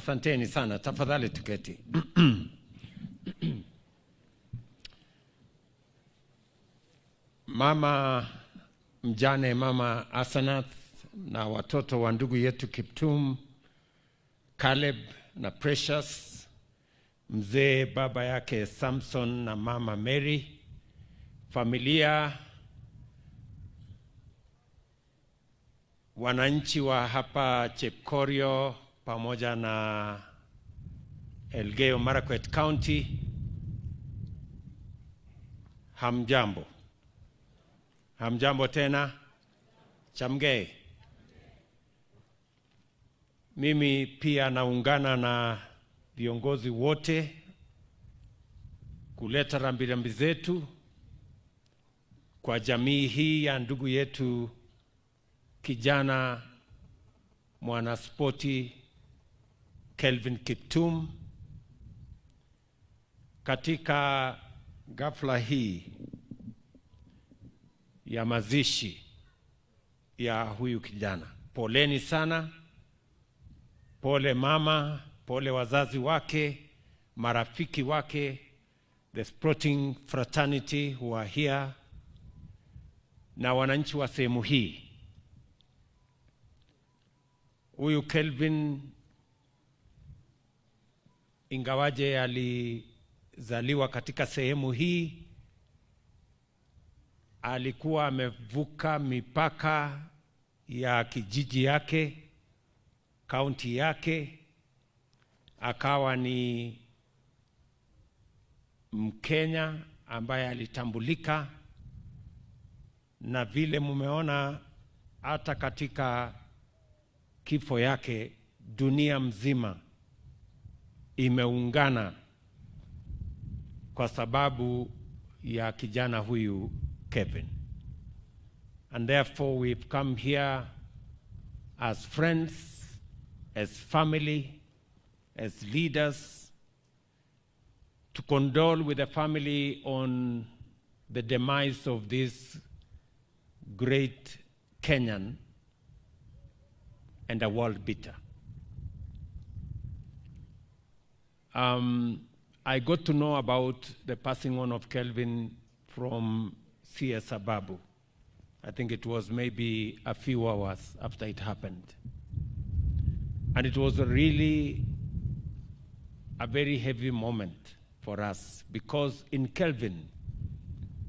Asanteni sana, tafadhali tuketi. Mama mjane, Mama Asanath na watoto wa ndugu yetu Kiptum, Caleb na Precious, mzee baba yake Samson na Mama Mary, familia, wananchi wa hapa Chepkorio pamoja na Elgeyo Marakwet County, hamjambo. Hamjambo tena. Chamgei. Mimi pia naungana na viongozi wote kuleta rambirambi zetu kwa jamii hii ya ndugu yetu kijana mwanaspoti Kelvin Kiptum katika ghafla hii ya mazishi ya huyu kijana. Poleni sana, pole mama, pole wazazi wake, marafiki wake, the sporting fraternity who are here, na wananchi wa sehemu hii. Huyu Kelvin, ingawaje alizaliwa katika sehemu hii, alikuwa amevuka mipaka ya kijiji yake, kaunti yake, akawa ni Mkenya ambaye alitambulika, na vile mumeona hata katika kifo yake dunia mzima imeungana kwa sababu ya kijana huyu Kelvin. And therefore we've come here as friends, as family, as leaders, to condole with the family on the demise of this great Kenyan and a world beater. I got to know about the passing on of Kelvin from CS Ababu. I think it was maybe a few hours after it happened. And it was really a very heavy moment for us, because in Kelvin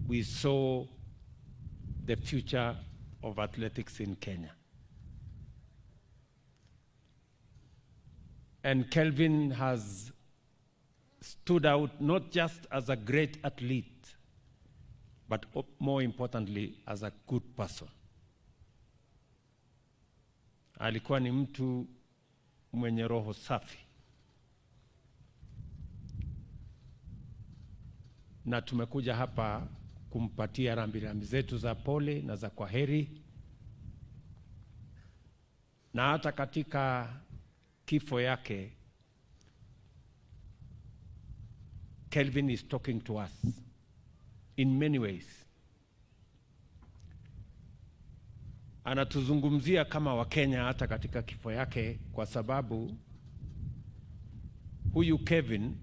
we saw the future of athletics in Kenya. And Kelvin has stood out not just as a great athlete, but more importantly as a good person. Alikuwa ni mtu mwenye roho safi, na tumekuja hapa kumpatia rambirambi zetu za pole na za kwaheri. Na hata katika kifo yake, Kelvin is talking to us in many ways. Anatuzungumzia kama Wakenya hata katika kifo yake, kwa sababu huyu Kelvin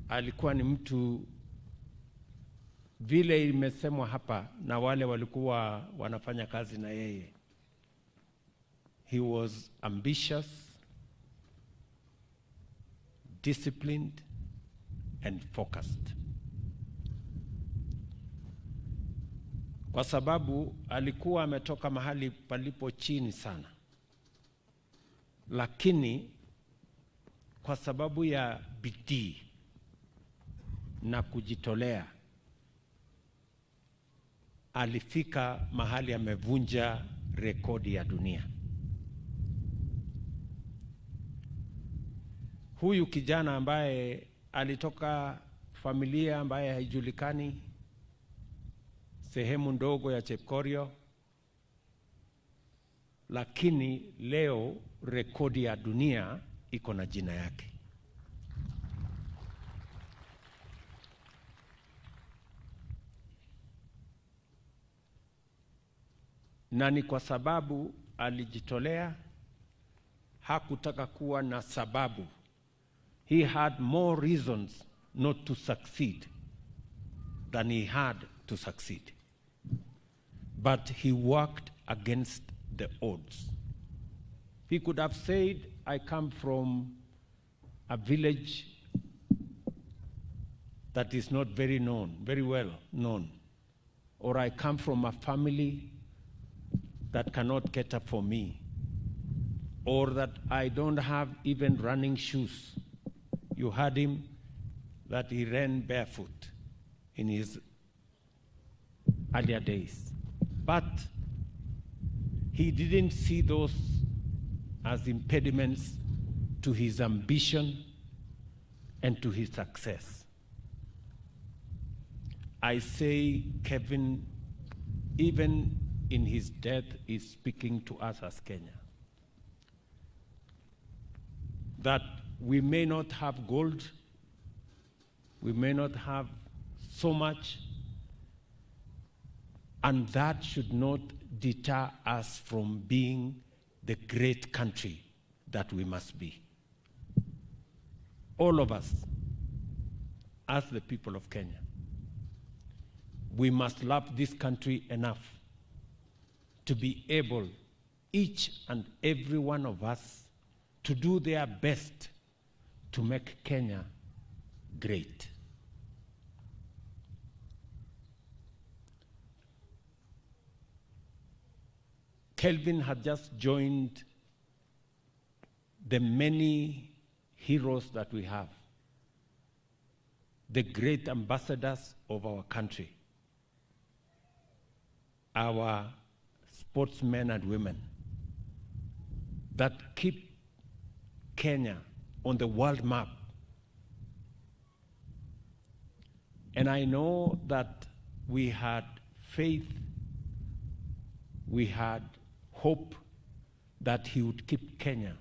alikuwa ni mtu, vile imesemwa hapa na wale walikuwa wanafanya kazi na yeye, he was ambitious, disciplined and focused. Kwa sababu alikuwa ametoka mahali palipo chini sana, lakini kwa sababu ya bidii na kujitolea alifika mahali amevunja rekodi ya dunia. Huyu kijana ambaye alitoka familia ambaye haijulikani, sehemu ndogo ya Chepkorio, lakini leo rekodi ya dunia iko na jina yake. Na ni kwa sababu alijitolea, hakutaka kuwa na sababu. He had more reasons not to succeed than he had to succeed. But he worked against the odds. He could have said, I come from a village that is not very well known, or I come from a family that cannot cater for me, or that I don't have even running shoes. You heard him that he ran barefoot in his earlier days. But he didn't see those as impediments to his ambition and to his success. I say Kelvin, even in his death, is speaking to us as Kenya. That we may not have gold, we may not have so much, and that should not deter us from being the great country that we must be. All of us, as the people of Kenya, we must love this country enough to be able, each and every one of us, to do their best to make Kenya great. Kelvin had just joined the many heroes that we have, the great ambassadors of our country, our sportsmen and women that keep Kenya on the world map. And I know that we had faith, we had hope that he would keep Kenya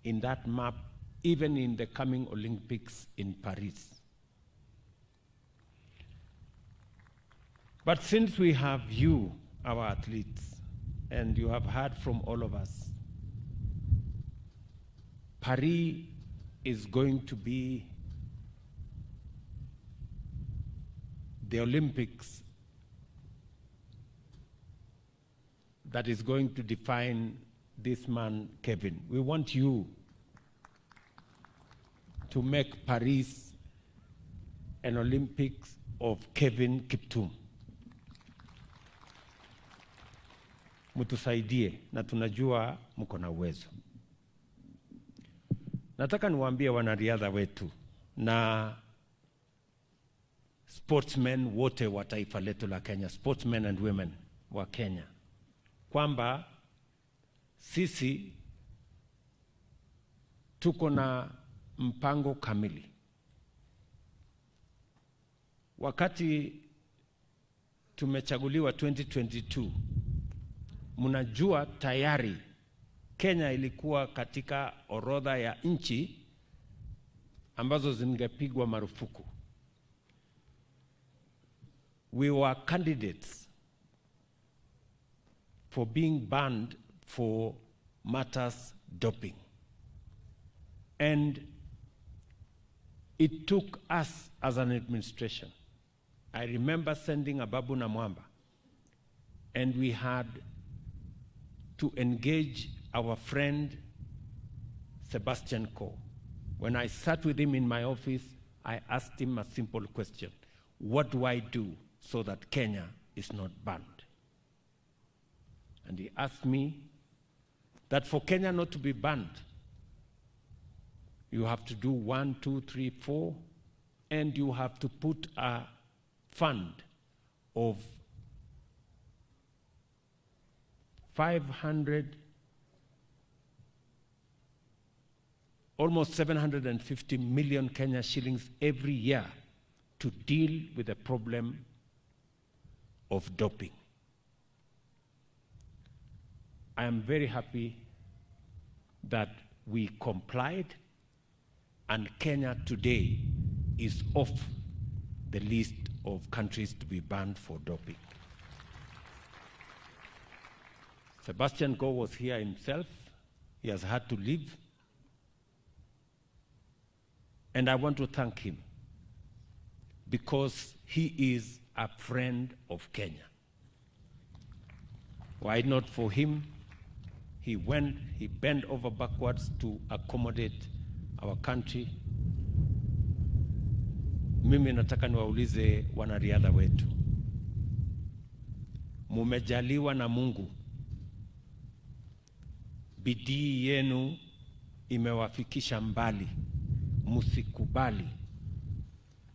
in that map, even in the coming Olympics in Paris. But since we have you, our athletes, and you have heard from all of us, Paris is going to be the Olympics that is going to define this man, Kelvin. We want you to make Paris an Olympics of Kelvin Kiptum. Mutusaidie na tunajua mko na uwezo. Nataka niwaambie wanariadha wetu na sportsmen wote wa taifa letu la Kenya, sportsmen and women wa Kenya, kwamba sisi tuko na mpango kamili. Wakati tumechaguliwa 2022, mnajua tayari Kenya ilikuwa katika orodha ya nchi ambazo zingepigwa marufuku. We were candidates for being banned for matters doping. And it took us as an administration. I remember sending Ababu Namwamba, and we had to engage our friend Sebastian Coe. When I sat with him in my office, I asked him a simple question: what do I do so that Kenya is not banned? And he asked me that for Kenya not to be banned, you have to do 1, 2, 3, 4, and you have to put a fund of 500, almost 750 million Kenya shillings every year to deal with the problem of doping. I am very happy that we complied, and Kenya today is off the list of countries to be banned for doping. Sebastian Coe was here himself. He has had to leave, And I want to thank him because he is a friend of Kenya. Why not for him? He bent over backwards to accommodate our country. Mimi nataka niwaulize wanariadha wetu. Mumejaliwa na Mungu. Bidii yenu imewafikisha mbali. Musikubali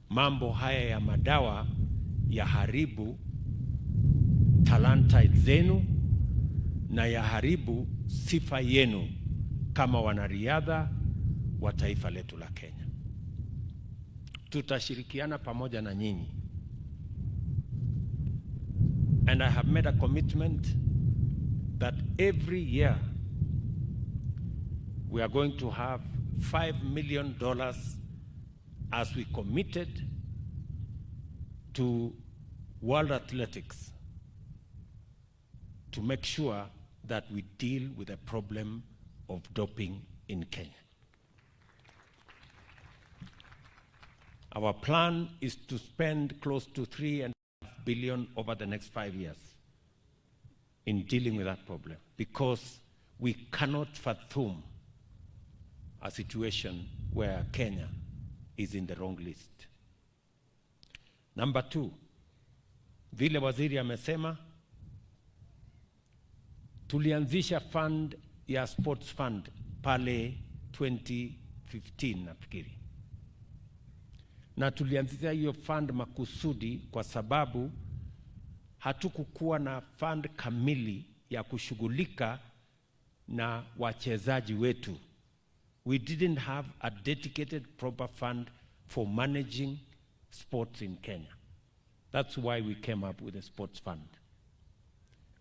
mambo haya ya madawa ya haribu talanta zenu na ya haribu sifa yenu kama wanariadha wa taifa letu la Kenya. Tutashirikiana pamoja na nyinyi. And I have made a commitment that every year we are going to have $5 million as we committed to World Athletics to make sure that we deal with the problem of doping in Kenya. Our plan is to spend close to $3.5 billion over the next 5 years in dealing with that problem, because we cannot fathom a situation where Kenya is in the wrong list. Number 2, vile waziri amesema, tulianzisha fund ya sports fund pale 2015 nafikiri. Na tulianzisha hiyo fund makusudi kwa sababu hatukukuwa na fund kamili ya kushughulika na wachezaji wetu. We didn't have a dedicated proper fund for managing sports in Kenya. That's why we came up with a sports fund.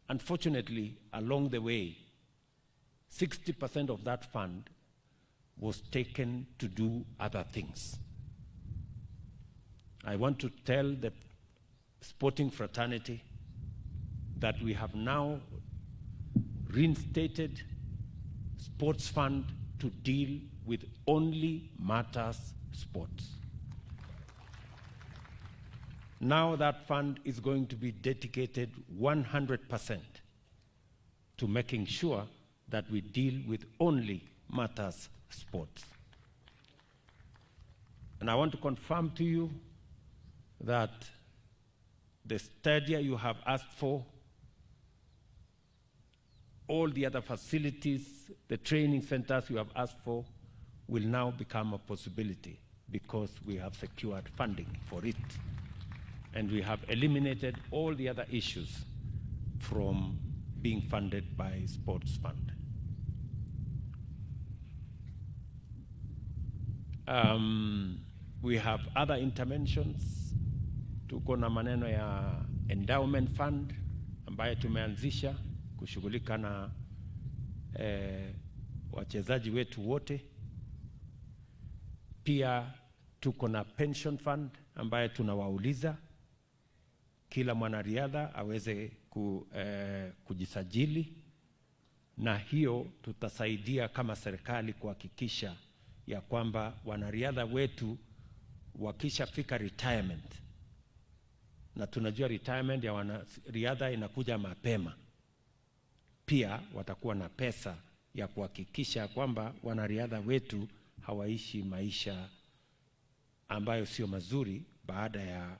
Unfortunately, along the way, 60% of that fund was taken to do other things. I want to tell the sporting fraternity that we have now reinstated sports fund to deal with only matters sports. Now that fund is going to be dedicated 100% to making sure that we deal with only matters sports. And I want to confirm to you that the stadia you have asked for, all the other facilities, the training centers you have asked for, will now become a possibility because we have secured funding for it. And we have eliminated all the other issues from being funded by Sports Fund. We have other interventions. Tuko na maneno ya endowment fund ambayo tumeanzisha kushughulika na wachezaji wetu wote. Pia tuko na pension fund ambayo tunawauliza kila mwanariadha aweze kujisajili, na hiyo tutasaidia kama serikali kuhakikisha ya kwamba wanariadha wetu wakishafika retirement, na tunajua retirement ya wanariadha inakuja mapema, pia watakuwa na pesa ya kuhakikisha kwamba wanariadha wetu hawaishi maisha ambayo sio mazuri baada ya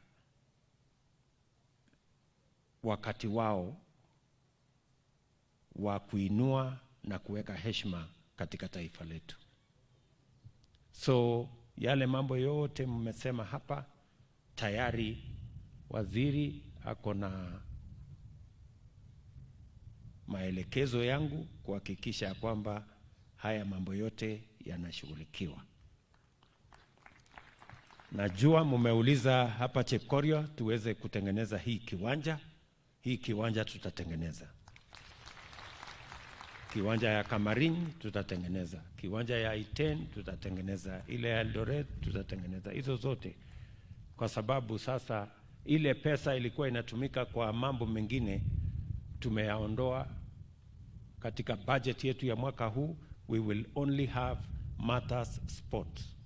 wakati wao wa kuinua na kuweka heshima katika taifa letu. So yale mambo yote mmesema hapa, tayari waziri ako na maelekezo yangu kuhakikisha kwamba haya mambo yote yanashughulikiwa. Najua mmeuliza hapa Chepkorio tuweze kutengeneza hii kiwanja. Hii kiwanja tutatengeneza. Kiwanja ya Kamarin tutatengeneza. Kiwanja ya Iten tutatengeneza. Ile ya Eldoret tutatengeneza. Hizo zote. Kwa sababu sasa ile pesa ilikuwa inatumika kwa mambo mengine tumeyaondoa katika budget yetu ya mwaka huu. We will only have matters sports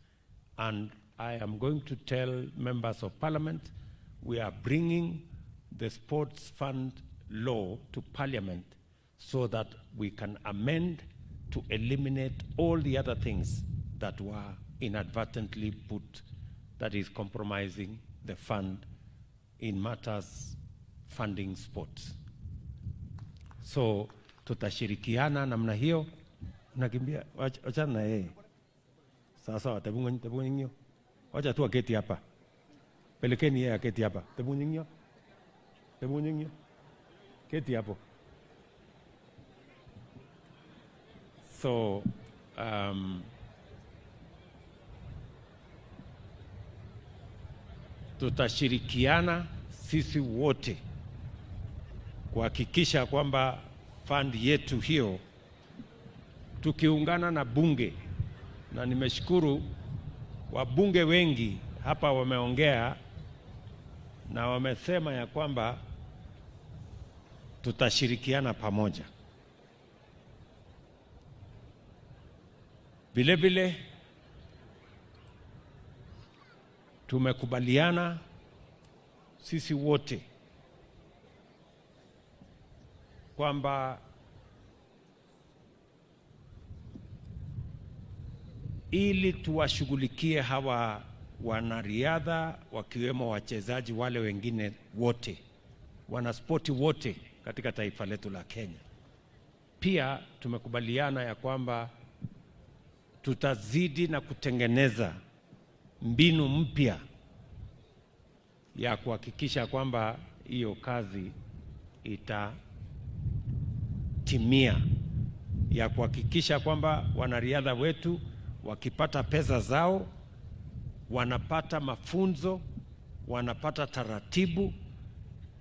And I am going to tell members of parliament, we are bringing the sports fund law to parliament so that we can amend to eliminate all the other things that were inadvertently put, that is compromising the fund in matters funding sports. So tutashirikiana namna hiyo. Nakimbia, wacha na yeye. Sasa tabung'inyo. Wacha tu aketi hapa. Pelekeni yeye aketi hapa. Tabung'inyo. Keti hapo. So tutashirikiana sisi wote kuhakikisha kwamba fund yetu hiyo, tukiungana na bunge, na nimeshukuru wabunge wengi hapa wameongea na wamesema ya kwamba tutashirikiana pamoja. Vile vile tumekubaliana sisi wote kwamba ili tuwashughulikie hawa wanariadha, wakiwemo wachezaji wale wengine wote, wanaspoti wote katika taifa letu la Kenya. Pia tumekubaliana ya kwamba tutazidi na kutengeneza mbinu mpya ya kuhakikisha kwamba hiyo kazi itatimia, ya kuhakikisha kwamba wanariadha wetu wakipata pesa zao, wanapata mafunzo, wanapata taratibu,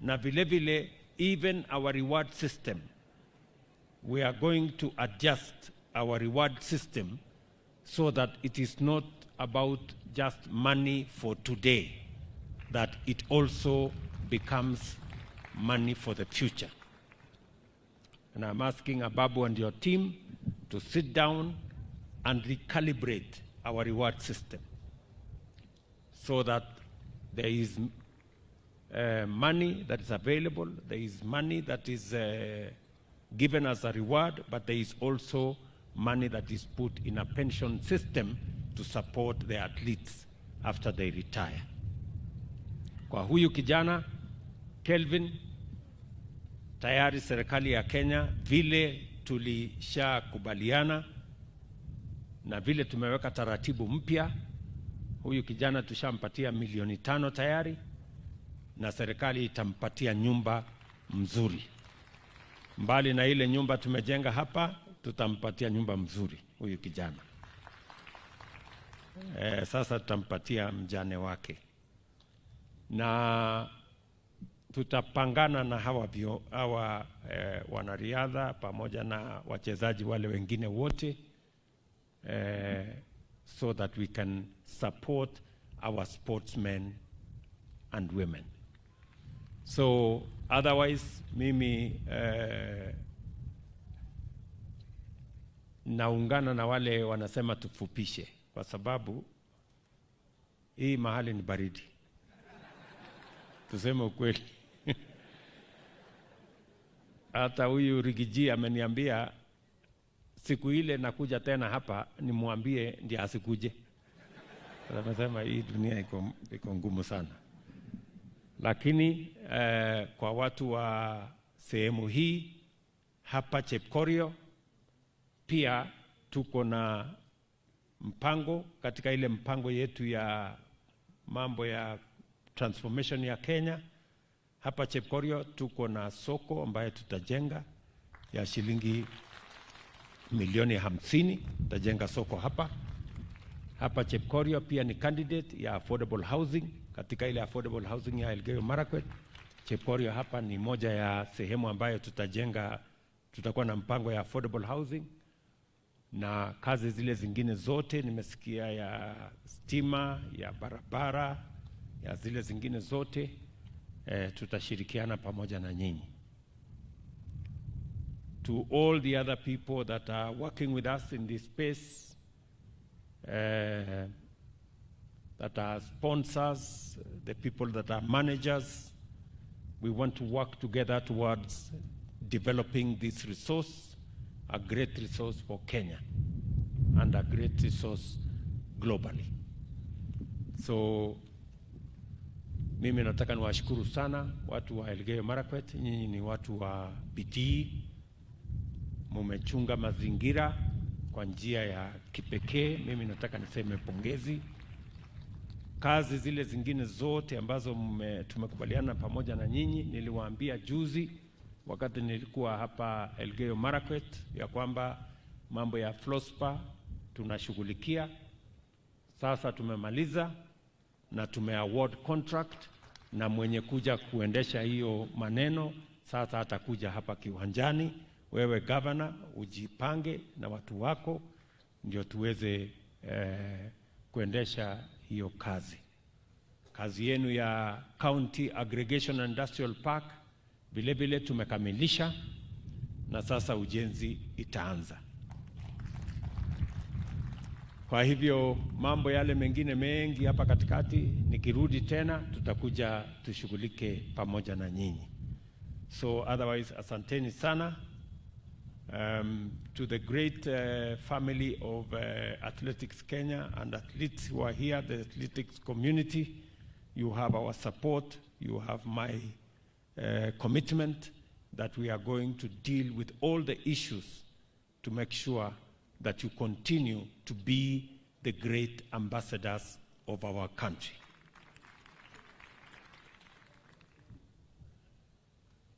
na vile vile even our reward system, we are going to adjust our reward system so that it is not about just money for today, that it also becomes money for the future. And I'm asking Ababu and your team to sit down and recalibrate our reward system so that there is money that is available, there is money that is given as a reward, but there is also money that is put in a pension system to support the athletes after they retire. Kwa huyu kijana Kelvin, tayari serikali ya Kenya vile tulishakubaliana na vile tumeweka taratibu mpya, huyu kijana tushampatia milioni 5 tayari, na serikali itampatia nyumba mzuri. Mbali na ile nyumba tumejenga hapa, tutampatia nyumba mzuri huyu kijana. Sasa tutampatia mjane wake. Na tutapangana na hawa wanariadha pamoja na wachezaji wale wengine wote, so that we can support our sportsmen and women. So otherwise mimi naungana na wale wanasema tufupishe, kwa sababu hii mahali ni baridi. Tuseme ukweli. Hata huyu Rigiji ameniambia siku ile nakuja tena hapa nimwambie ndiye asikuje. Anasema hii dunia iko ngumu sana. Lakini kwa watu wa sehemu hii hapa Chepkorio pia tuko na mpango katika ile mpango yetu ya mambo ya transformation ya Kenya. Hapa Chepkorio tuko na soko ambayo tutajenga ya shilingi milioni 50. Tutajenga soko hapa. Hapa Chepkorio pia ni candidate ya affordable housing. Katika ile affordable housing ya Elgeyo Marakwet, Chepkorio hapa ni moja ya sehemu ambayo tutajenga, tutakuwa na mpango ya affordable housing. Na kazi zile zingine zote nimesikia, ya stima, ya barabara, ya zile zingine zote tutashirikiana pamoja na nyinyi. To all the other people that are working with us in this space, that are sponsors, the people that are managers. We want to work together towards developing this resource, a great resource for Kenya and a great resource globally. So mimi nataka niwashukuru sana watu wa Elgeyo Marakwet. Nyinyi ni watu wa bidii, mumechunga mazingira kwa njia ya kipekee. Mimi nataka niseme pongezi. Kazi zile zingine zote ambazo tumekubaliana pamoja na nyinyi, niliwaambia juzi wakati nilikuwa hapa Elgeyo Marakwet ya kwamba mambo ya Flospa tunashughulikia. Sasa tumemaliza na tumeaward contract, na mwenye kuja kuendesha hiyo maneno sasa atakuja hapa kiwanjani. Wewe governor ujipange na watu wako ndio tuweze kuendesha hiyo kazi. Kazi yenu ya County Aggregation Industrial Park vile vile tumekamilisha, na sasa ujenzi itaanza. Kwa hivyo mambo yale mengine mengi hapa katikati nikirudi tena tutakuja tushughulike pamoja na nyinyi. So otherwise asanteni sana. To the great family of Athletics Kenya and athletes who are here, the athletics community, you have our support, you have my commitment that we are going to deal with all the issues to make sure that you continue to be the great ambassadors of our country.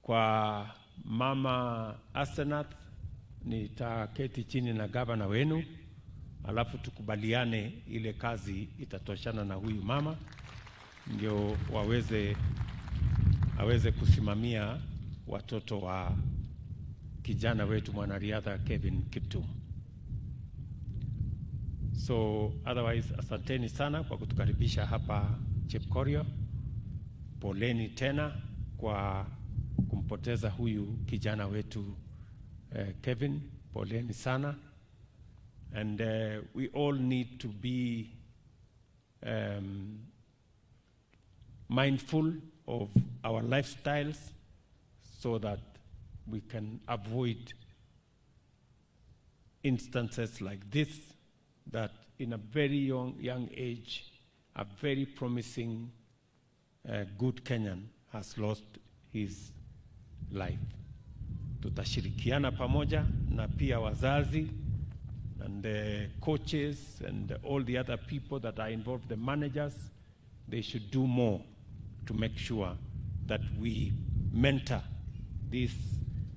Kwa Mama Asenath, nitaketi chini na gavana wenu, alafu tukubaliane ile kazi itatoshana na huyu mama, ndio aweze kusimamia watoto wa kijana wetu mwanariadha Kelvin Kiptum. So otherwise asanteni sana kwa kutukaribisha hapa Chepkorio. Poleni tena kwa kumpoteza huyu kijana wetu Kelvin. Poleni sana. And we all need to be mindful of our lifestyles so that we can avoid instances like this, that in a very young age, a very promising, good Kenyan has lost his life. Tutashirikiana pamoja na pia wazazi and the coaches and all the other people that are involved, the managers, they should do more to make sure that we mentor these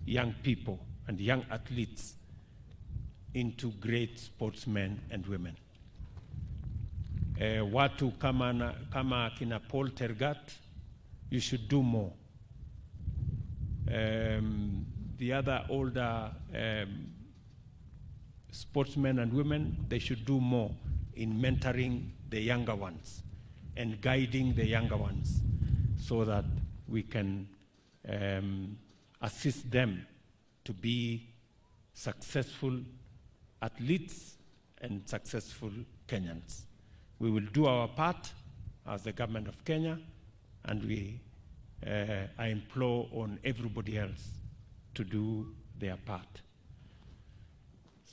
young people and young athletes into great sportsmen and women. Watu kama kina Paul Tergat, you should do more. The other older sportsmen and women, they should do more in mentoring the younger ones and guiding the younger ones so that we can assist them to be successful athletes and successful Kenyans. We will do our part as the government of Kenya, and I implore on everybody else to do their part.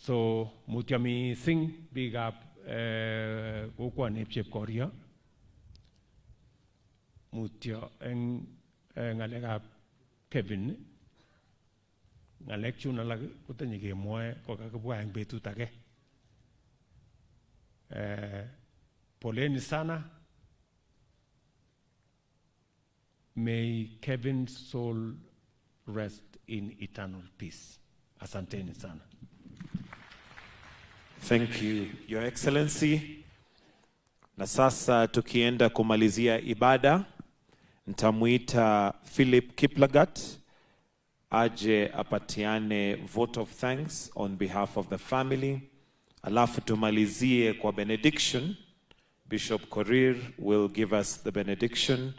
So, Mutiami Singh, big up Okwa Nepchep Korea. Mutia ngalega Kelvin. Ngalek chuna lag kutanyige moe kokakabwa ang betu take. Poleni sana. May Kelvin's soul rest in eternal peace. Asanteni sana. Thank you, Your Excellency. Na sasa tukienda kumalizia ibada, nitamuita Philip Kiplagat aje apatiane vote of thanks on behalf of the family. Alafu tumalizie kwa benediction. Bishop Korir will give us the benediction.